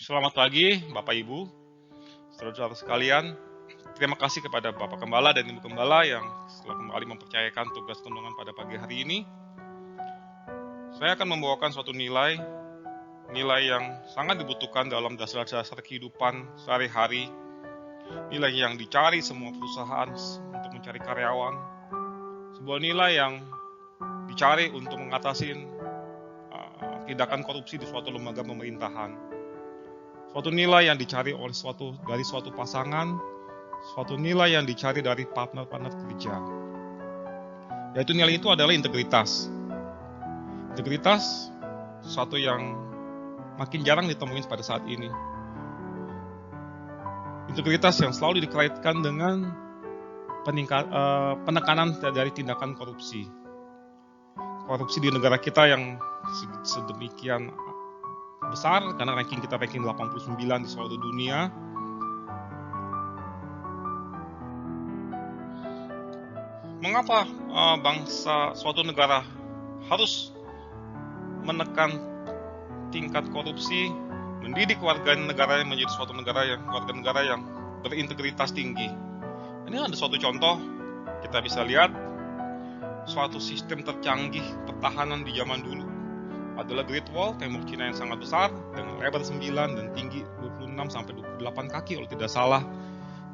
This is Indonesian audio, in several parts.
Selamat pagi, Bapak Ibu, saudara-saudara sekalian. Terima kasih kepada Bapak Gembala dan Ibu Gembala yang setelah kembali mempercayakan tugas renungan pada pagi hari ini. Saya akan membawakan suatu nilai yang sangat dibutuhkan dalam dasar-dasar kehidupan sehari-hari, nilai yang dicari semua perusahaan untuk mencari karyawan, sebuah nilai yang dicari untuk mengatasi tindakan korupsi di suatu lembaga pemerintahan. Suatu nilai yang dicari oleh dari suatu pasangan, suatu nilai yang dicari dari partner-partner kerja. Yaitu nilai itu adalah integritas. Integritas sesuatu yang makin jarang ditemuin pada saat ini. Integritas yang selalu dikaitkan dengan penekanan dari tindakan korupsi. Korupsi di negara kita yang sedemikian besar, karena ranking 89 di seluruh dunia. Mengapa bangsa suatu negara harus menekan tingkat korupsi, mendidik warga negara menjadi suatu warga negara yang berintegritas tinggi? Ini ada suatu contoh, kita bisa lihat suatu sistem tercanggih pertahanan di zaman dulu adalah Great Wall, tembok Cina yang sangat besar dengan lebar 9 dan tinggi 26 sampai 28 kaki kalau tidak salah,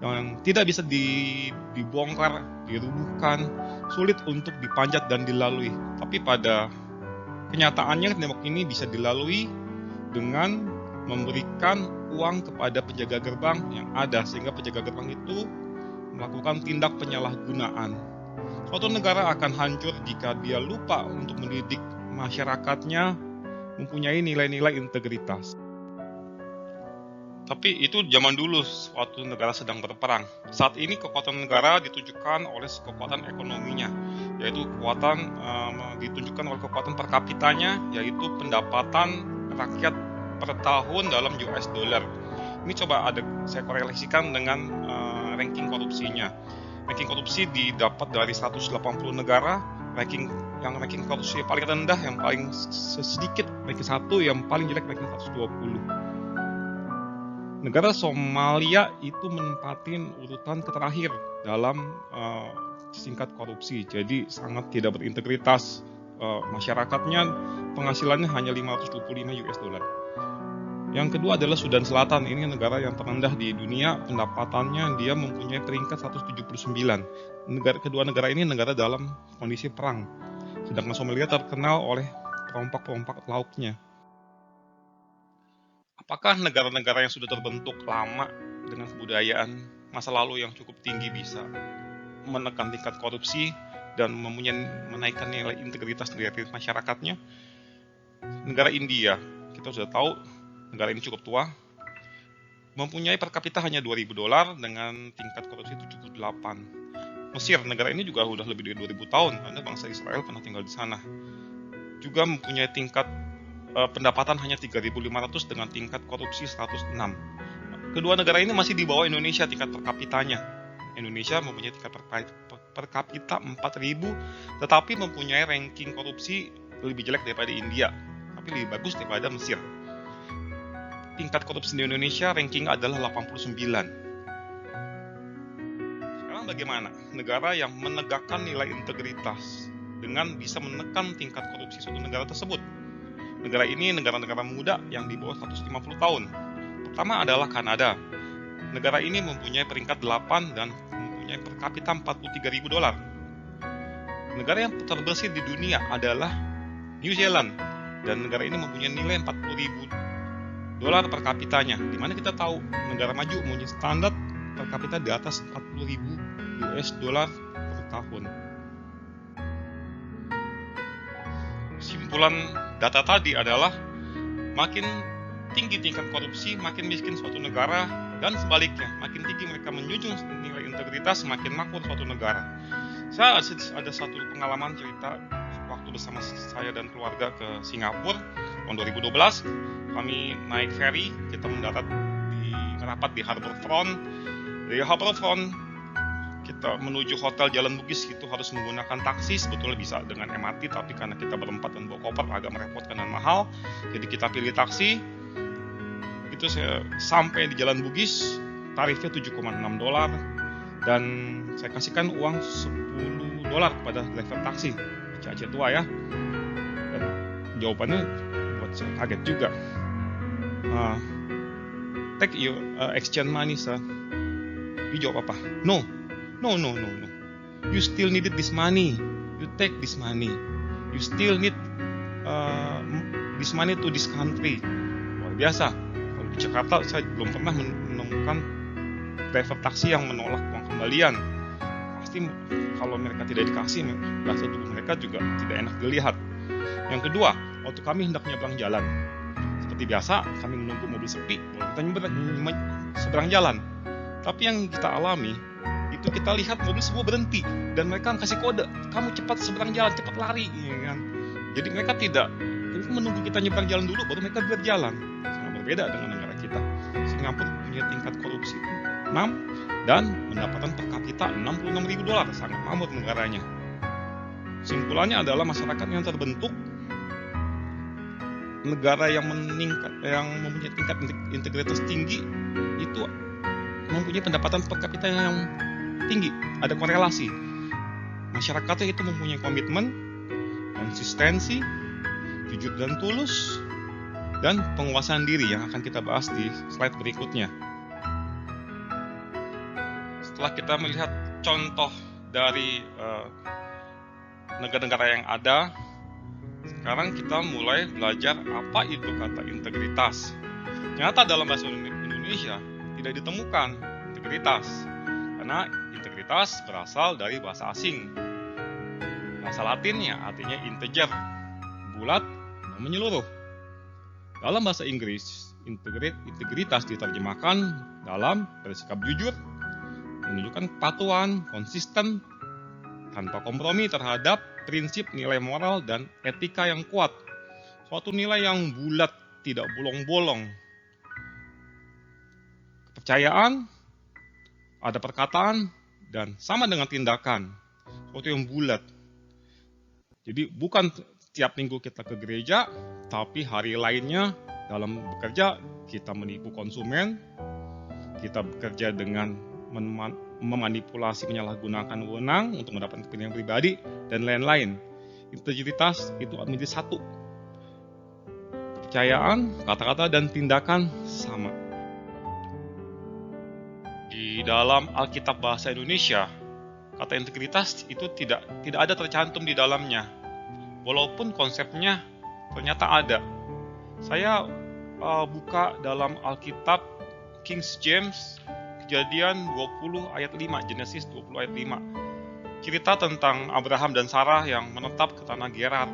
yang tidak bisa dibongkar, dirubuhkan, sulit untuk dipanjat dan dilalui. Tapi pada kenyataannya tembok ini bisa dilalui dengan memberikan uang kepada penjaga gerbang yang ada, sehingga penjaga gerbang itu melakukan tindak penyalahgunaan. Suatu negara akan hancur jika dia lupa untuk mendidik masyarakatnya mempunyai nilai-nilai integritas. Tapi itu zaman dulu suatu negara sedang berperang. Saat ini kekuatan negara ditunjukkan oleh kekuatan ekonominya, yaitu ditunjukkan oleh kekuatan per kapitanya, yaitu pendapatan rakyat per tahun dalam US dollar. Ini saya korelasikan dengan ranking korupsinya. Ranking korupsi didapat dari 180 negara, ranking korupsi paling rendah yang paling sedikit ranking 1, yang paling jelek ranking 120. Negara Somalia itu menempatin urutan terakhir dalam tingkat korupsi, jadi sangat tidak berintegritas. Masyarakatnya penghasilannya hanya 525 US dollar. Yang kedua adalah Sudan Selatan. Ini negara yang terendah di dunia, pendapatannya dia mempunyai peringkat 179. Kedua negara ini negara dalam kondisi perang. Sedangkan Somalia terkenal oleh perompak-perompak lautnya. Apakah negara-negara yang sudah terbentuk lama dengan kebudayaan masa lalu yang cukup tinggi bisa menekan tingkat korupsi dan menaikkan nilai integritas dari masyarakatnya? Negara India, kita sudah tahu negara ini cukup tua, mempunyai per kapita hanya $2.000 dengan tingkat korupsi 78. Mesir, negara ini juga sudah lebih dari 2000 tahun, ada bangsa Israel pernah tinggal di sana. Juga mempunyai tingkat pendapatan hanya 3.500 dengan tingkat korupsi 106. Kedua negara ini masih di bawah Indonesia tingkat per kapitanya. Indonesia mempunyai tingkat per kapita 4.000, tetapi mempunyai ranking korupsi lebih jelek daripada India, tapi lebih bagus daripada Mesir. Tingkat korupsi di Indonesia ranking adalah 89. Sekarang bagaimana negara yang menegakkan nilai integritas dengan bisa menekan tingkat korupsi suatu negara tersebut? Negara ini negara-negara muda yang di bawah 150 tahun. Pertama adalah Kanada. Negara ini mempunyai peringkat 8 dan mempunyai per kapita $43.000. Negara yang terbersih di dunia adalah New Zealand, dan negara ini mempunyai nilai $40.000 per kapitanya, di mana kita tahu negara maju mempunyai standar per kapita di atas $40.000 per tahun. Kesimpulan data tadi adalah makin tinggi tingkat korupsi, makin miskin suatu negara, dan sebaliknya, makin tinggi mereka menjunjung nilai integritas, makin makmur suatu negara. Saya ada satu pengalaman cerita waktu bersama saya dan keluarga ke Singapura tahun 2012. Kami naik ferry, kita merapat di Harbour Front. Dari Harbour Front kita menuju hotel Jalan Bugis itu harus menggunakan taksi. Sebetulnya bisa dengan MRT, tapi karena kita berempat dan bawa koper agak merepotkan dan mahal, jadi kita pilih taksi. itu saya sampai di Jalan Bugis, tarifnya $7,6, dan saya kasihkan uang $10 kepada driver taksi, Aceh tua ya. Dan jawabannya buat saya kaget juga. Take your exchange money, sir. Dia jawab apa? No. You still needed this money. You take this money. You still need this money to this country. Luar biasa. Kalau di Jakarta saya belum pernah menemukan driver taksi yang menolak uang kembalian. Pasti kalau mereka tidak dikasih, bahasa tubuh mereka juga tidak enak dilihat. Yang kedua, waktu kami hendak menyeberang jalan, seperti biasa kami menunggu mobil sepi, kita seberang jalan. Tapi yang kita alami itu kita lihat mobil semua berhenti dan mereka kasih kode, kamu cepat seberang jalan, cepat lari, ya kan? Jadi mereka tidak menunggu kita nyebrang jalan dulu baru mereka berjalan. Sangat berbeda dengan negara kita. Singapura punya tingkat korupsi 6 dan pendapatan per kapita $66.000, sangat mamut negaranya. Simpulannya adalah masyarakat yang terbentuk, negara yang mempunyai tingkat integritas tinggi itu mempunyai pendapatan per kapita yang tinggi. Ada korelasi. Masyarakatnya itu mempunyai komitmen, konsistensi, jujur dan tulus, dan penguasaan diri yang akan kita bahas di slide berikutnya. Setelah kita melihat contoh dari negara-negara yang ada, sekarang kita mulai belajar apa itu kata integritas. Ternyata dalam bahasa Indonesia tidak ditemukan integritas, karena integritas berasal dari bahasa asing. Bahasa Latinnya artinya integer, bulat, menyeluruh. Dalam bahasa Inggris, integritas diterjemahkan dalam bersikap jujur, menunjukkan kepatuhan, konsisten, tanpa kompromi terhadap prinsip nilai moral dan etika yang kuat. Suatu nilai yang bulat, tidak bolong-bolong. Kepercayaan, ada perkataan, dan sama dengan tindakan. Suatu yang bulat. Jadi bukan tiap minggu kita ke gereja, tapi hari lainnya dalam bekerja kita menipu konsumen, kita bekerja dengan memanipulasi, menyalahgunakan wewenang untuk mendapatkan kepentingan pribadi, dan lain-lain. Integritas itu menjadi satu. Kepercayaan, kata-kata, dan tindakan sama. Di dalam Alkitab Bahasa Indonesia, kata integritas itu tidak ada tercantum di dalamnya. Walaupun konsepnya ternyata ada. Saya buka dalam Alkitab King James, Kejadian 20 ayat 5, Genesis 20 ayat 5. Cerita tentang Abraham dan Sarah yang menetap ke tanah Gerar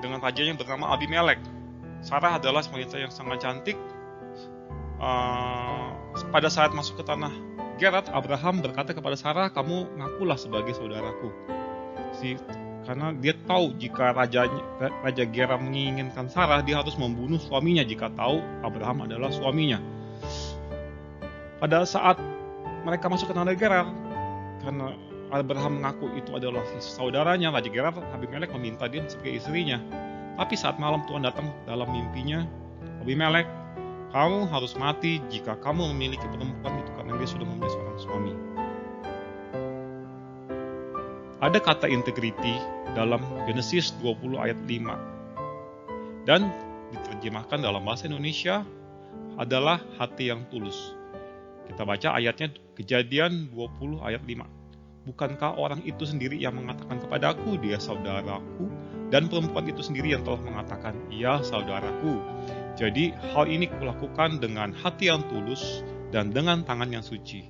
dengan rajanya bernama Abimelek. Sarah adalah wanita yang sangat cantik. Pada saat masuk ke tanah Gerar, Abraham berkata kepada Sarah, kamu ngakulah sebagai saudaraku. Karena dia tahu jika Raja Gerar menginginkan Sarah, dia harus membunuh suaminya jika tahu Abraham adalah suaminya. Pada saat mereka masuk ke tanah Gerar, karena Abraham mengaku itu adalah saudaranya, Raja Gerar, Abimelek meminta dia sebagai istrinya. Tapi saat malam Tuhan datang dalam mimpinya, Abimelek, kamu harus mati jika kamu memiliki perempuan itu karena dia sudah memiliki seorang suami. Ada kata integrity dalam Genesis 20 ayat 5. Dan diterjemahkan dalam bahasa Indonesia adalah hati yang tulus. Kita baca ayatnya Kejadian 20 ayat 5. Bukankah orang itu sendiri yang mengatakan kepadaku, dia saudaraku, dan perempuan itu sendiri yang telah mengatakan, ia saudaraku. Jadi hal ini kulakukan dengan hati yang tulus dan dengan tangan yang suci.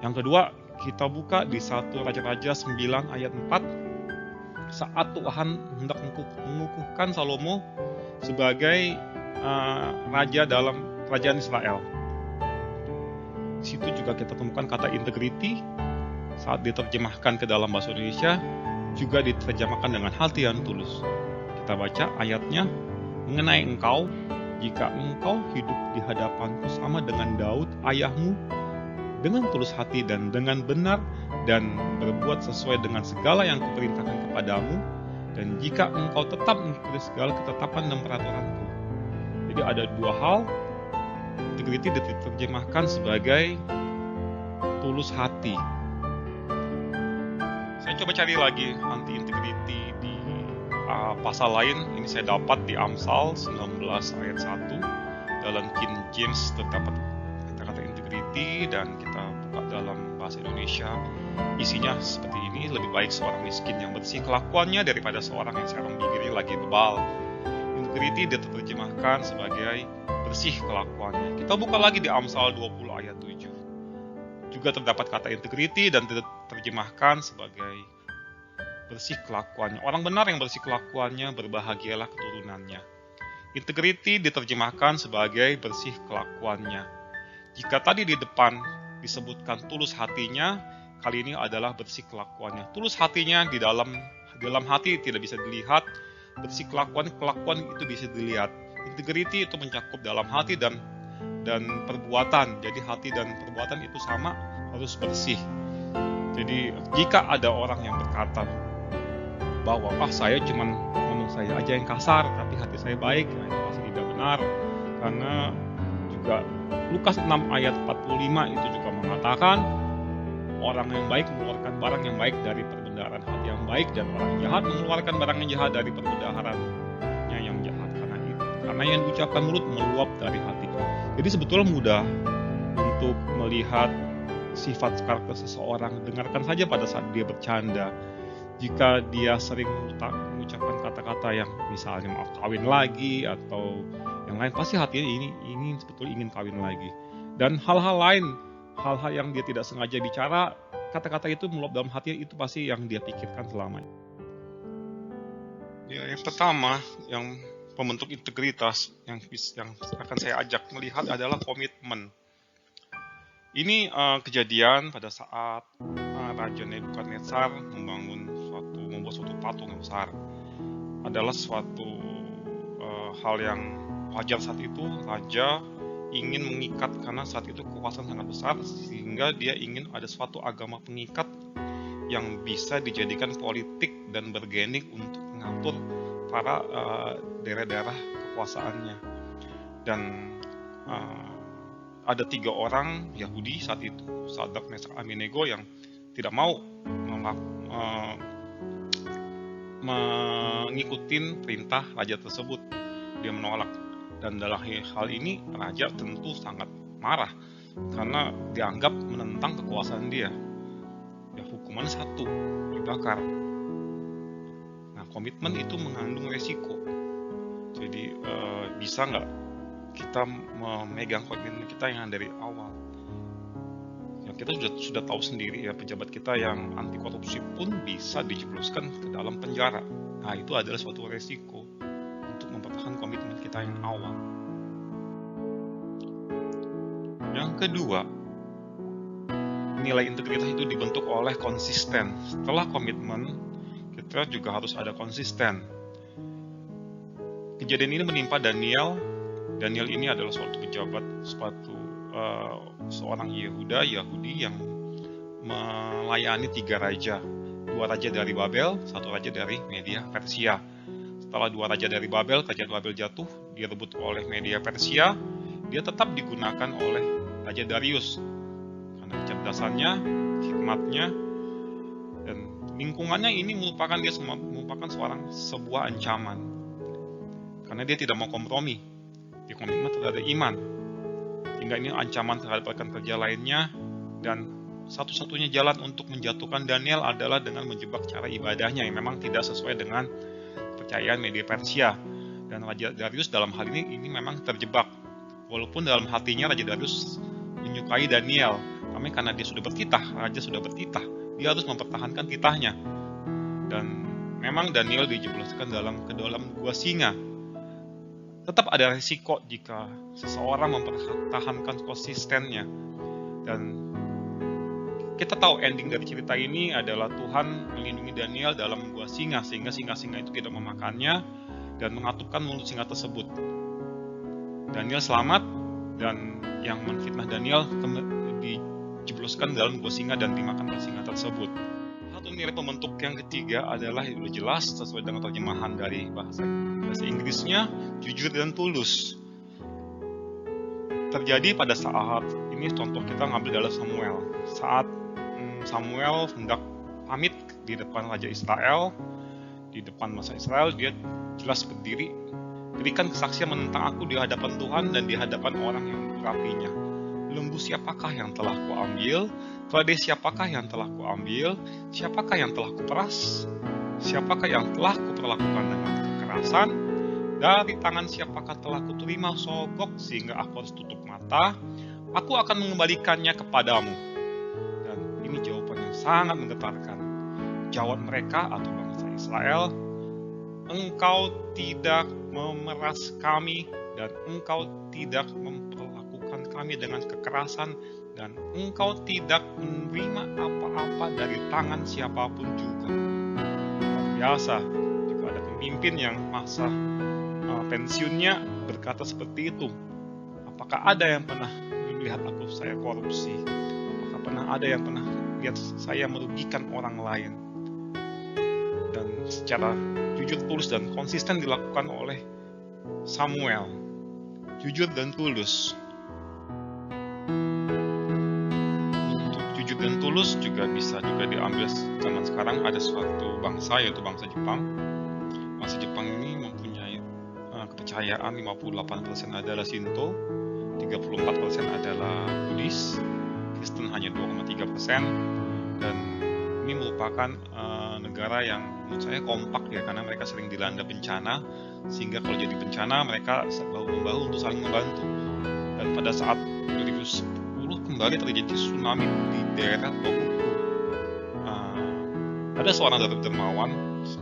Yang kedua, kita buka di 1 Raja-Raja 9 ayat 4. Saat Tuhan hendak mengukuhkan Salomo sebagai raja dalam kerajaan Israel. Di situ juga kita temukan kata integrity. Saat diterjemahkan ke dalam bahasa Indonesia, juga diterjemahkan dengan hati yang tulus. Kita baca ayatnya, mengenai engkau, jika engkau hidup di hadapanku sama dengan Daud ayahmu, dengan tulus hati dan dengan benar, dan berbuat sesuai dengan segala yang kuperintahkan kepadamu, dan jika engkau tetap mengikuti segala ketetapan dan peraturanku. Jadi ada dua hal. Integriti diterjemahkan sebagai tulus hati. Saya coba cari lagi anti integriti di pasal lain. Ini saya dapat di Amsal 19 ayat 1. Dalam King James terdapat kata-kata integriti, dan kita buka dalam bahasa Indonesia. Isinya seperti ini: lebih baik seorang miskin yang bersih kelakuannya daripada seorang yang sekarang bibirnya lagi bebal. Integriti diterjemahkan sebagai bersih kelakuannya. Kita buka lagi di Amsal 20 ayat 7. Juga terdapat kata integriti dan diterjemahkan sebagai bersih kelakuannya. Orang benar yang bersih kelakuannya, berbahagialah keturunannya. Integriti diterjemahkan sebagai bersih kelakuannya. Jika tadi di depan disebutkan tulus hatinya, kali ini adalah bersih kelakuannya. Tulus hatinya di dalam hati tidak bisa dilihat, bersih kelakuan itu bisa dilihat. Integriti itu mencakup dalam hati dan perbuatan. Jadi hati dan perbuatan itu sama, harus bersih. Jadi jika ada orang yang berkata bahwa saya cuman ngomong saya aja yang kasar, tapi hati saya baik, itu pasti tidak benar. Karena juga Lukas 6 ayat 45 itu juga mengatakan orang yang baik mengeluarkan barang yang baik dari perbendaharaan hati yang baik, dan orang jahat mengeluarkan barang yang jahat dari perbendaharannya yang jahat. Karena yang diucapkan mulut meluap dari hati. Jadi sebetulnya mudah untuk melihat sifat karakter seseorang. Dengarkan saja pada saat dia bercanda. Jika dia sering mengucapkan kata-kata yang misalnya maaf kawin lagi atau yang lain, pasti hatinya ini sebetulnya ingin kawin lagi. Dan hal-hal lain, hal-hal yang dia tidak sengaja bicara, kata-kata itu meluap dalam hatinya, itu pasti yang dia pikirkan selamanya. Ya, yang pertama, yang pembentuk integritas yang akan saya ajak melihat adalah komitmen. Ini kejadian pada saat Raja Nebukadnezar membuat suatu patung yang besar. Adalah suatu hal yang wajar saat itu. Raja ingin mengikat, karena saat itu kekuasaan sangat besar, sehingga dia ingin ada suatu agama pengikat yang bisa dijadikan politik dan bergenik untuk mengatur para daerah-daerah kekuasaannya. Dan ada 3 orang Yahudi saat itu, Sadrak, Mesak, Abednego, yang tidak mau mengikuti perintah raja tersebut. Dia menolak, dan dalam hal ini raja tentu sangat marah karena dianggap menentang kekuasaan dia. Ya, hukuman 1, dibakar. Komitmen itu mengandung resiko. Jadi bisa nggak kita memegang komitmen kita yang dari awal? Ya, kita sudah tahu sendiri ya, pejabat kita yang anti korupsi pun bisa dijebloskan ke dalam penjara. Nah, itu adalah suatu resiko untuk mempertahankan komitmen kita yang awal. Yang kedua, nilai integritas itu dibentuk oleh konsisten. Setelah komitmen, kita juga harus ada konsisten. Kejadian ini menimpa Daniel. Daniel ini adalah suatu pejabat, seorang Yahudi yang melayani 3 raja. 2 raja dari Babel, 1 raja dari Media Persia. Setelah 2 raja dari Babel, kerajaan Babel jatuh, direbut oleh Media Persia, dia tetap digunakan oleh Raja Darius karena kecerdasannya, hikmatnya, dan lingkungannya ini merupakan sebuah ancaman, karena dia tidak mau kompromi, dia komitmen terhadap iman, sehingga ini ancaman terhadap rekan kerja lainnya. Dan satu-satunya jalan untuk menjatuhkan Daniel adalah dengan menjebak cara ibadahnya yang memang tidak sesuai dengan kepercayaan Media Persia. Dan Raja Darius dalam hal ini memang terjebak, walaupun dalam hatinya Raja Darius menyukai Daniel, karena dia sudah bertitah, raja sudah bertitah, dia harus mempertahankan titahnya. Dan memang Daniel dijebloskan ke dalam gua singa. Tetap ada risiko jika seseorang mempertahankan konsistennya. Dan kita tahu ending dari cerita ini adalah Tuhan melindungi Daniel dalam gua singa, sehingga singa-singa itu tidak memakannya dan mengatupkan mulut singa tersebut. Daniel selamat, dan yang menfitnah Daniel dijebloskan dalam gua singa dan dimakan oleh singa tersebut. satu nilai pembentuk yang ketiga adalah yang udah jelas sesuai dengan terjemahan dari bahasa Inggrisnya, jujur dan tulus. Terjadi pada saat ini, contoh kita ngambil dalam Samuel. Saat Samuel hendak pamit di depan Raja Israel, di depan masa Israel, dia jelas berdiri, berikan kesaksian menentang aku di hadapan Tuhan dan di hadapan orang yang mengurapinya. Lembu siapakah yang telah kuambil? Keledai siapakah yang telah kuambil? Siapakah yang telah kuperas? Siapakah yang telah kuperlakukan dengan kekerasan? Dari tangan siapakah telah kuterima sogok sehingga aku harus tutup mata? Aku akan mengembalikannya kepadamu. Dan ini jawaban yang sangat menggetarkan. Jawab mereka atau bangsa Israel, engkau tidak memeras kami dan engkau tidak memperlakukan kami dengan kekerasan dan engkau tidak menerima apa-apa dari tangan siapapun juga. Luar biasa jika ada pemimpin yang masa pensiunnya berkata seperti itu. Apakah ada yang pernah melihat saya korupsi? Apakah pernah ada yang pernah lihat saya merugikan orang lain? Dan secara jujur, tulus, dan konsisten dilakukan oleh Samuel. Jujur dan tulus. Untuk jujur dan tulus juga bisa juga diambil zaman sekarang. Ada suatu bangsa, yaitu bangsa Jepang. Bangsa Jepang ini mempunyai kepercayaan 58% adalah Shinto, 34% adalah Buddhis, Kristen hanya 2,3%, dan ini merupakan negara yang menurut saya kompak ya, karena mereka sering dilanda bencana, sehingga kalau jadi bencana mereka bahu-membahu untuk saling membantu. Dan pada saat 2010 kembali terjadi tsunami di daerah Tohoku. Ada seorang dermawan,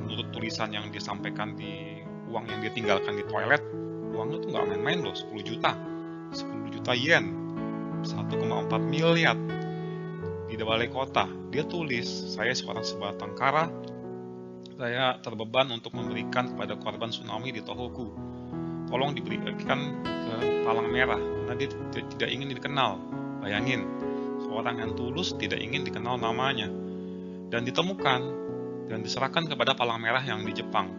menurut tulisan yang disampaikan di uang yang dia tinggalkan di toilet, uangnya tuh nggak main-main loh, 10 juta yen, 1,4 miliar. Di balai kota, dia tulis, saya seorang sebatang kara, saya terbeban untuk memberikan kepada korban tsunami di Tohoku. Tolong diberikan ke Palang Merah, karena dia tidak ingin dikenal. Bayangin, seorang yang tulus tidak ingin dikenal namanya. Dan ditemukan, dan diserahkan kepada Palang Merah yang di Jepang.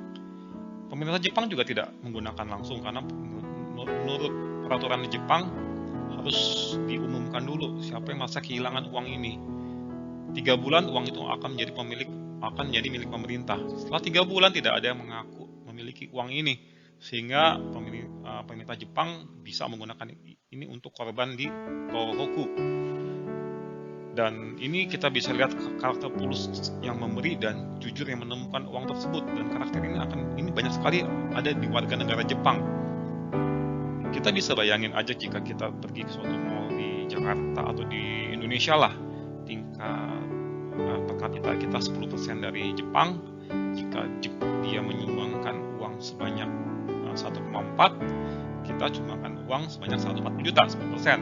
Pemerintah Jepang juga tidak menggunakan langsung, karena menurut peraturan di Jepang, harus diumumkan dulu siapa yang merasa kehilangan uang ini. 3 bulan uang itu akan menjadi milik pemerintah. Setelah 3 bulan tidak ada yang mengaku memiliki uang ini, sehingga pemerintah Jepang bisa menggunakan ini untuk korban di Tohoku. Dan ini kita bisa lihat karakter tulus yang memberi dan jujur yang menemukan uang tersebut. Dan karakter ini banyak sekali ada di warga negara Jepang. Kita bisa bayangin aja jika kita pergi ke suatu mall di Jakarta atau di Indonesia lah, tingkat per kapita kita 10% dari Jepang. Jika dia menyumbangkan uang sebanyak 1,4, kita cumbakan uang sebanyak 140 juta, 10%.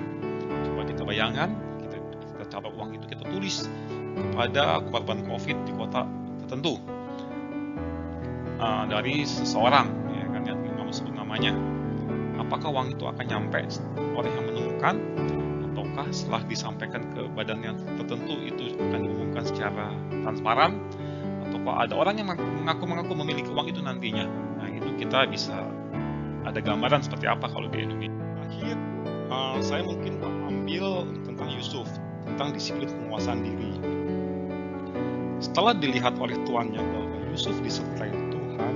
Coba kita bayangkan, kita taruh uang itu, kita tulis kepada korban COVID di kota tertentu dari seseorang, ya kan, yang nggak mau sebut namanya. Apakah uang itu akan nyampe oleh yang menemukan, ataukah setelah disampaikan ke badan yang tertentu itu akan diumumkan secara transparan, ataukah ada orang yang mengaku memiliki uang itu nantinya. Nah, itu kita bisa ada gambaran seperti apa kalau di Indonesia. Akhir, saya mungkin ambil tentang Yusuf, tentang disiplin penguasaan diri. Setelah dilihat oleh tuannya bahwa Yusuf disertai Tuhan,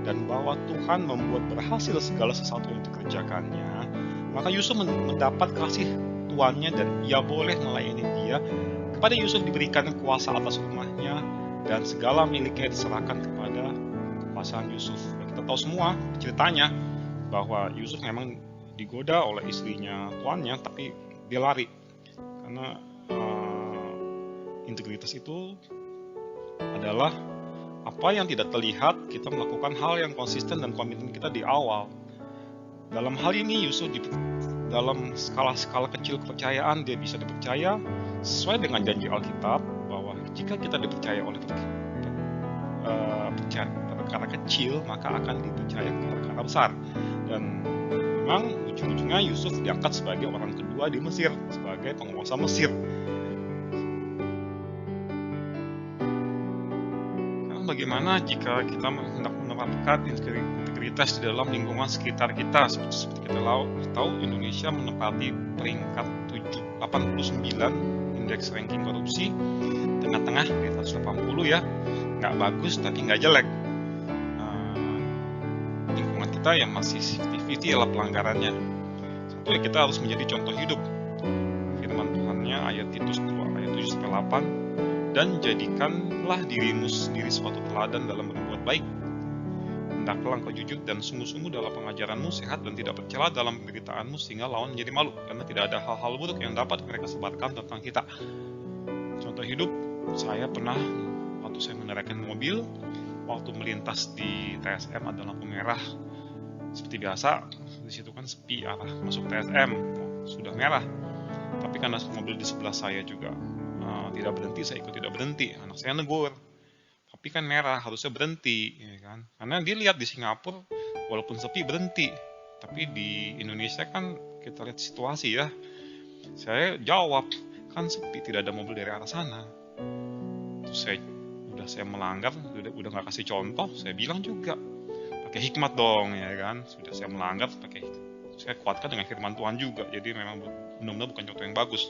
dan bahwa Tuhan membuat berhasil segala sesuatu yang dikerjakannya, maka Yusuf mendapat kasih tuannya dan ia boleh melayani dia. Kepada Yusuf diberikan kuasa atas rumahnya dan segala miliknya diserahkan kepada kekuasaan Yusuf. Kita tahu semua ceritanya bahwa Yusuf memang digoda oleh istrinya tuannya, tapi dia lari karena integritas itu adalah apa yang tidak terlihat. Kita melakukan hal yang konsisten dan komitmen kita di awal. Dalam hal ini Yusuf dalam skala kecil kepercayaan dia bisa dipercaya sesuai dengan janji Alkitab, bahwa jika kita dipercaya oleh perkara kecil, maka akan dipercaya perkara besar. Dan memang ujung-ujungnya Yusuf diangkat sebagai orang kedua di Mesir, sebagai penguasa Mesir. bagaimana jika kita hendak menerapkan integritas di dalam lingkungan sekitar kita? Seperti kita tahu, Indonesia menempati peringkat 89 indeks ranking korupsi, tengah-tengah di 180 ya, nggak bagus tapi nggak jelek. Lingkungan kita yang masih 50-50 adalah pelanggarannya. Satu ya, kita harus menjadi contoh hidup. Firman Tuhannya ayat Titus 2 ayat 7-8, dan jadikanlah dirimu sendiri suatu teladan dalam berbuat baik. Hendaklah engkau jujur dan sungguh-sungguh dalam pengajaranmu, sehat dan tidak bercela dalam penderitaanmu, sehingga lawan menjadi malu, karena tidak ada hal-hal buruk yang dapat mereka sebarkan tentang kita. Contoh hidup, saya pernah waktu saya mengendarai mobil, waktu melintas di TSM ada lampu merah, seperti biasa di situ kan sepi arah masuk TSM, sudah merah. Tapi karena mobil di sebelah saya juga tidak berhenti, saya ikut tidak berhenti. Anak saya negur, tapi kan merah, harusnya berhenti, ya kan? Karena dia lihat di Singapura, walaupun sepi berhenti. Tapi di Indonesia kan kita lihat situasi ya. Saya jawab, kan sepi, tidak ada mobil dari arah sana. Terus saya melanggar, udah nggak kasih contoh, saya bilang juga pakai hikmat dong, ya kan? Sudah saya melanggar, saya kuatkan dengan firman Tuhan juga. Jadi memang benar-benar bukan contoh yang bagus,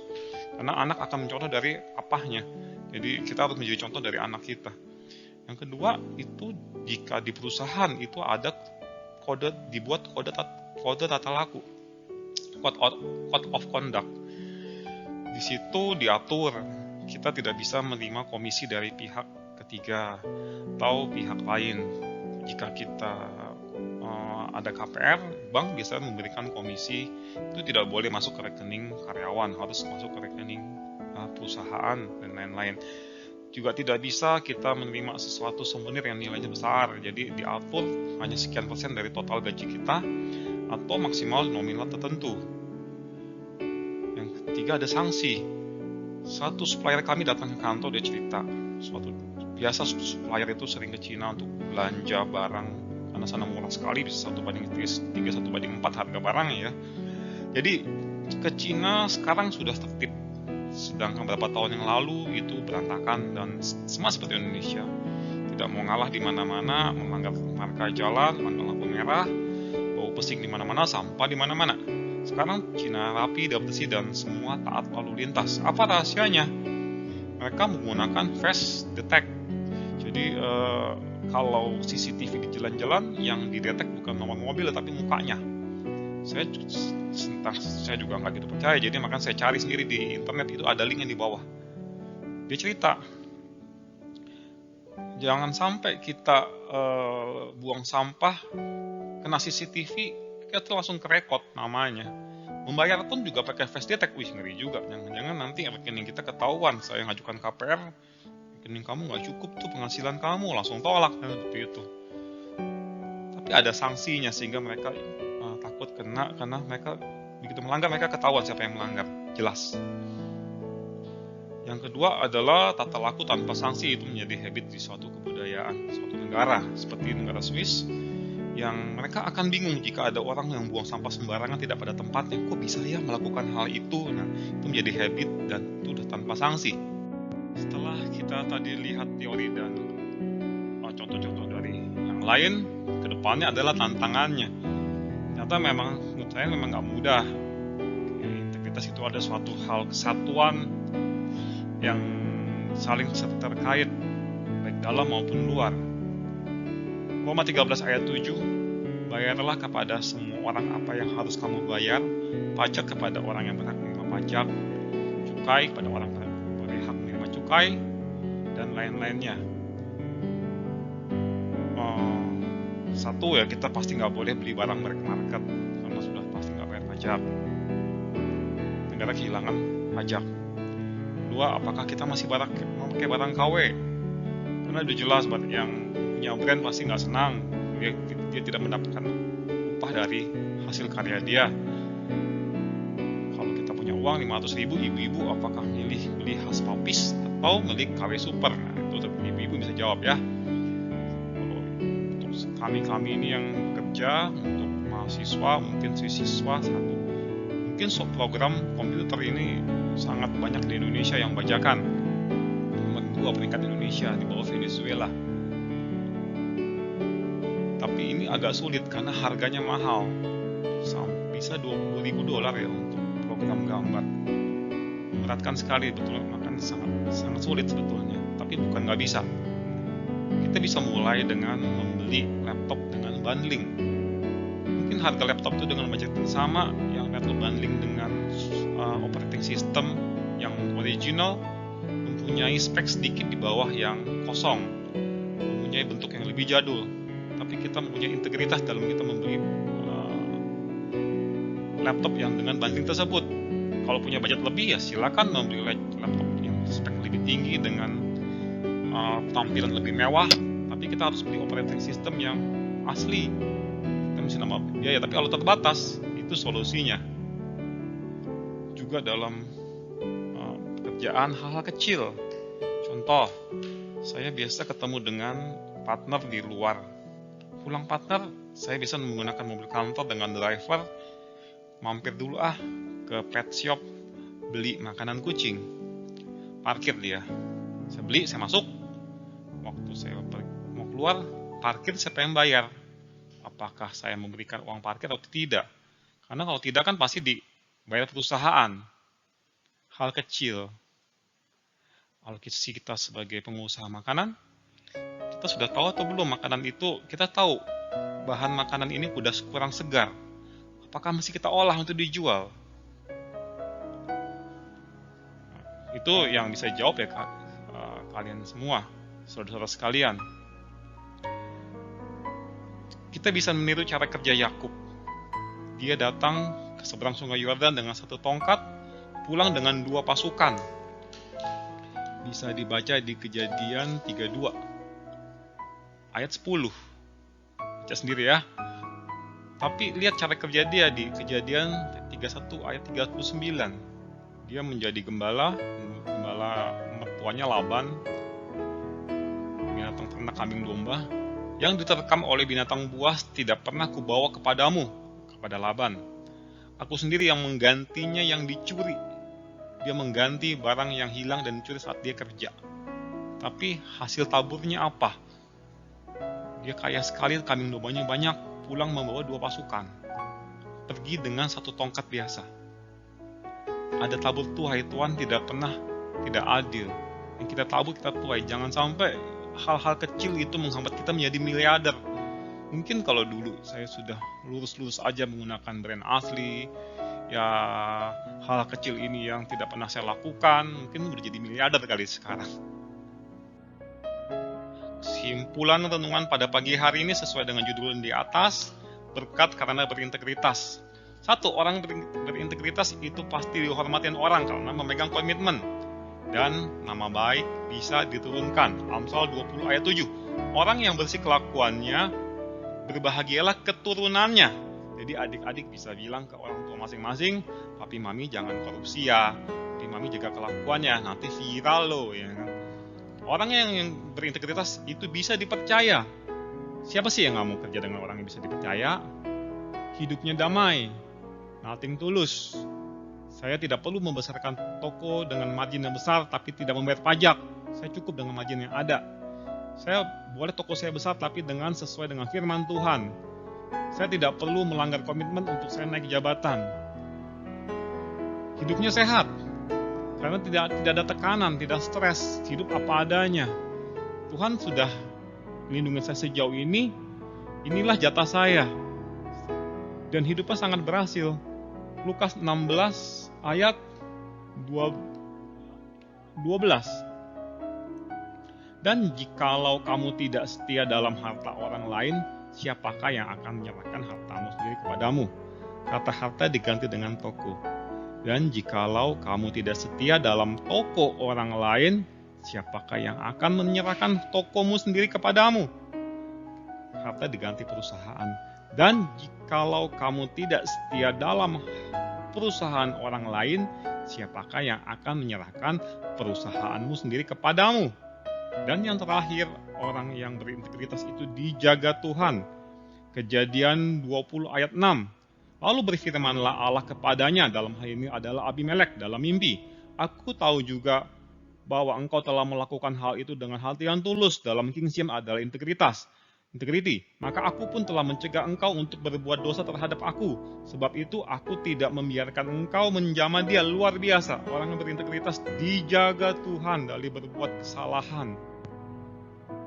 karena anak akan mencontoh dari apahnya. Jadi kita harus menjadi contoh dari anak kita. Yang kedua, itu jika di perusahaan itu ada dibuat kode tata laku, code of conduct. Di situ diatur kita tidak bisa menerima komisi dari pihak ketiga atau pihak lain. Jika kita ada KPR, bank bisa memberikan komisi, itu tidak boleh masuk ke rekening karyawan, harus masuk ke rekening perusahaan dan lain-lain. Juga tidak bisa kita menerima sesuatu souvenir yang nilainya besar, jadi diatur hanya sekian persen dari total gaji kita atau maksimal nominal tertentu. Yang ketiga, ada sanksi. Satu supplier kami datang ke kantor, dia cerita, biasa supplier itu sering ke Cina untuk belanja barang, karena sana murah sekali, bisa 1/3, 1/4 harga barangnya ya. Jadi ke Cina sekarang sudah tertib, sedangkan beberapa tahun yang lalu itu berantakan dan sama seperti Indonesia, tidak mau ngalah di mana-mana, melanggar marka jalan, melanggar lampu merah, bau pesing di mana-mana, sampah di mana-mana. Sekarang Cina rapi, bersih dan semua taat lalu lintas. Apa rahasianya? Mereka menggunakan face detect. Jadi kalau CCTV di jalan-jalan yang didetek bukan nomor mobil tapi mukanya. Saya juga nggak gitu percaya, jadi makanya saya cari sendiri di internet, itu ada link yang di bawah. Dia cerita, jangan sampai kita buang sampah kena CCTV, kita langsung kerekod namanya. Membayar pun juga pakai face detect, ngeri juga. Jangan-jangan nanti rekening kita ketahuan, saya ngajukan KPR, rekening kamu nggak cukup tuh penghasilan kamu, langsung tolak, seperti itu. Tapi ada sanksinya sehingga mereka takut kena, karena mereka begitu melanggar, mereka ketahuan siapa yang melanggar, jelas. Yang kedua adalah tata laku tanpa sanksi, itu menjadi habit di suatu kebudayaan, suatu negara, seperti negara Swiss, yang mereka akan bingung jika ada orang yang buang sampah sembarangan tidak pada tempatnya, kok bisa ya melakukan hal itu. Nah, itu menjadi habit dan itu sudah tanpa sanksi. Setelah kita tadi lihat teori dan contoh-contoh dari yang lain, kedepannya adalah tantangannya. Ternyata memang menurut saya memang nggak mudah. Integritas itu ada suatu hal kesatuan yang saling terkait, baik dalam maupun luar. Roma 13 ayat 7, bayarlah kepada semua orang apa yang harus kamu bayar, pajak kepada orang yang berhak menerima pajak, cukai kepada orang yang berhak menerima cukai, dan lain-lainnya. Satu ya, kita pasti nggak boleh beli barang merek market, karena sudah pasti nggak bayar pajak. Negara kehilangan pajak. Dua, apakah kita masih pakai barang KW? Karena udah jelas yang punya brand pasti nggak senang, dia tidak mendapatkan upah dari hasil karya dia. Kalau kita punya uang 500.000, ibu-ibu apakah milih beli khas Papis atau milik KW Super? Nah, itu ibu-ibu bisa jawab ya. Kalau untuk kami ini yang bekerja, untuk mahasiswa, mungkin siswa satu, mungkin program komputer ini sangat banyak di Indonesia yang bajakan. Nomor 2 peringkat Indonesia di bawah Venezuela. Tapi ini agak sulit karena harganya mahal. Bisa $20.000 ya untuk program gambar. Beratkan sekali betul, makanya sangat sulit sebetulnya. Tapi bukan nggak bisa. Kita bisa mulai dengan membeli laptop dengan bundling. Mungkin harga laptop itu dengan budget yang sama, yang bundling dengan operating system yang original, mempunyai spek sedikit di bawah yang kosong, mempunyai bentuk yang lebih jadul, tapi kita mempunyai integritas dalam kita membeli laptop yang dengan bundling tersebut. Kalau punya budget lebih ya silakan membeli laptop yang spek lebih tinggi dengan tampilan lebih mewah, tapi kita harus beli operating system yang asli. Kita mesti nambah biaya, tapi kalau terbatas itu solusinya. Juga dalam pekerjaan hal-hal kecil. Contoh, saya biasa ketemu dengan partner di luar. Pulang partner, saya bisa menggunakan mobil kantor dengan driver, mampir dulu ke pet shop, beli makanan kucing, parkir dia. Saya beli, saya masuk. Waktu saya mau keluar, parkir siapa yang bayar? Apakah saya memberikan uang parkir atau tidak? Karena kalau tidak kan pasti dibayar perusahaan. Hal kecil. Kalau kita sebagai pengusaha makanan, kita sudah tahu atau belum makanan itu, kita tahu bahan makanan ini udah kurang segar. Apakah mesti kita olah untuk dijual? Itu yang bisa jawab ya kalian semua, saudara-saudara sekalian. Kita bisa meniru cara kerja Yakub. Dia datang ke seberang sungai Yordan dengan satu tongkat, pulang dengan 2 pasukan. Bisa dibaca di Kejadian 32 ayat 10. Baca sendiri ya. Tapi lihat cara kerja dia di Kejadian 31 ayat 39. Dia menjadi gembala mertuanya Laban, binatang ternak kambing domba, yang diterkam oleh binatang buas tidak pernah kubawa kepadamu, kepada Laban. Aku sendiri yang menggantinya yang dicuri. Dia mengganti barang yang hilang dan dicuri saat dia kerja. Tapi hasil taburnya apa? Dia kaya sekali, kambing dombanya banyak, pulang membawa 2 pasukan. Pergi dengan 1 tongkat biasa. Ada tabur tuai, Tuhan tidak adil. Yang kita tabur kita tuai. Jangan sampai hal-hal kecil itu menghambat kita menjadi miliarder. Mungkin kalau dulu saya sudah lurus-lurus aja menggunakan brand asli, ya hal kecil ini yang tidak pernah saya lakukan, mungkin udah jadi miliarder kali sekarang. Kesimpulan renungan pada pagi hari ini sesuai dengan judul di atas, berkat karena berintegritas. 1. Orang berintegritas itu pasti dihormatin orang karena memegang komitmen. Dan nama baik bisa diturunkan. Amsal 20 ayat 7. Orang yang bersih kelakuannya, berbahagialah keturunannya. Jadi adik-adik bisa bilang ke orang tua masing-masing, papi mami jangan korupsi ya, papi mami jaga kelakuannya, nanti viral loh ya kan. Orang yang berintegritas itu bisa dipercaya. Siapa sih yang gak mau kerja dengan orang yang bisa dipercaya? Hidupnya damai, nothing tulus. Saya tidak perlu membesarkan toko dengan margin yang besar tapi tidak membayar pajak. Saya cukup dengan margin yang ada. Saya boleh toko saya besar tapi dengan sesuai dengan firman Tuhan. Saya tidak perlu melanggar komitmen untuk saya naik jabatan. Hidupnya sehat. Karena tidak ada tekanan, tidak stres, hidup apa adanya. Tuhan sudah melindungi saya sejauh ini, inilah jatah saya. Dan hidupnya sangat berhasil. Lukas 16 ayat 12. Dan jikalau kamu tidak setia dalam harta orang lain, siapakah yang akan menyerahkan hartamu sendiri kepadamu? Kata harta diganti dengan toko. Dan jikalau kamu tidak setia dalam toko orang lain, siapakah yang akan menyerahkan tokomu sendiri kepadamu? Harta diganti perusahaan. Dan jikalau kamu tidak setia dalam perusahaan orang lain, siapakah yang akan menyerahkan perusahaanmu sendiri kepadamu? Dan yang terakhir, orang yang berintegritas itu dijaga Tuhan. Kejadian 20 ayat 6. Lalu berfirmanlah Allah kepadanya, dalam hal ini adalah Abimelek dalam mimpi. Aku tahu juga bahwa engkau telah melakukan hal itu dengan hati yang tulus. Dalam King James adalah integritas. integrity, maka aku pun telah mencegah engkau untuk berbuat dosa terhadap aku. Sebab itu aku tidak membiarkan engkau menjamah dia. Luar biasa, orang yang berintegritas dijaga Tuhan dari berbuat kesalahan.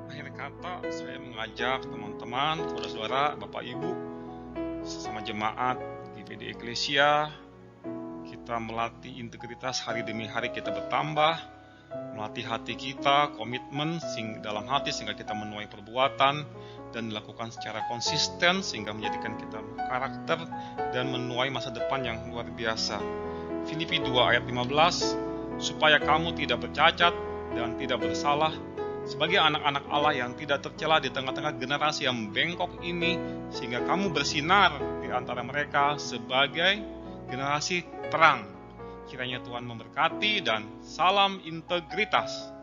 Akhir kata, saya mengajak teman-teman, saudara-saudara, Bapak Ibu, sesama jemaat GPD Eklesia, kita melatih integritas hari demi hari, kita bertambah, melatih hati kita, komitmen dalam hati sehingga kita menuai perbuatan dan dilakukan secara konsisten sehingga menjadikan kita karakter dan menuai masa depan yang luar biasa. Filipi 2 ayat 15, supaya kamu tidak bercacat dan tidak bersalah sebagai anak-anak Allah yang tidak tercela di tengah-tengah generasi yang bengkok ini, sehingga kamu bersinar di antara mereka sebagai generasi terang. Kiranya Tuhan memberkati dan salam integritas.